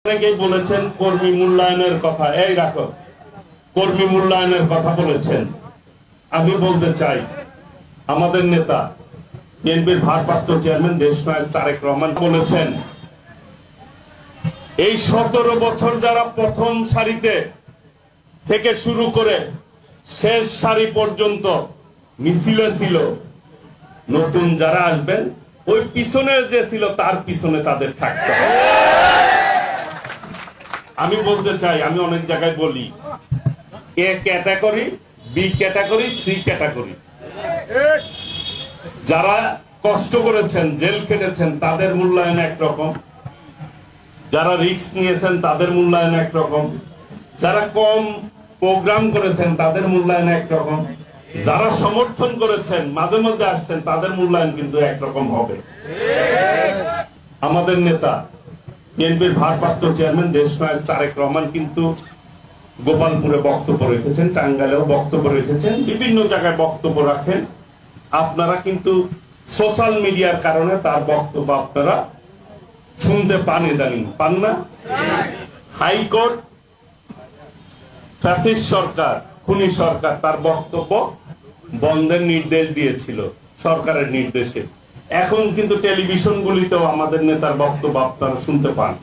অনেকেই বলেছেন কর্মী মূল্যায়নের কথা, এই রাখো কর্মী মূল্যায়নের কথা বলেছেন। আমি বলতে চাই আমাদের নেতা বিএনপির ভারপ্রাপ্ত চেয়ারম্যান দেশনায়ক তারেক রহমান বলেছেন এই 17 বছর যারা প্রথম সারিতে থেকে শুরু করে শেষ সারি পর্যন্ত মিছিলে ছিল, নতুন যারা আসবেন ওই পিছনে যে ছিল তার পিছনে তাদের থাকতে হবে। আমি বলতে চাই, আমি অনেক জায়গায় বলি A category, B category, C category. যারা কষ্ট করেছেন, জেল খেটেছেন তাদের মূল্যায়ন একরকম, যারা রিস্ক নিয়েছেন তাদের মূল্যায়ন একরকম, যারা কম প্রোগ্রাম করেছেন তাদের মূল্যায়ন একরকম, যারা সমর্থন করেছেন মাঝে মধ্যে আসছেন তাদের মূল্যায়ন কিন্তু একরকম হবে। আমাদের নেতা বিএনপির ভারপ্রাপ্ত চেয়ারম্যান দেশনায়ক তারেক রহমান কিন্তু গোপালপুরে বক্তব্য রেখেছেন, টাঙ্গাইলেও বক্তব্য রেখেছেন, বিভিন্ন জায়গায় বক্তব্য রাখেন। আপনারা কিন্তু সোশ্যাল মিডিয়ার কারণে তার বক্তব্য আপনারা শুনতে পান, ইদানিং পান না। হাইকোর্ট ফ্যাসিস্ট সরকার, খুনি সরকার তার বক্তব্য বন্ধের নির্দেশ দিয়েছিল সরকারের নির্দেশে। এখন কিন্তু টেলিভিশনগুলিতেও আমাদের নেতার বক্তব্য আপনারা শুনতে পান।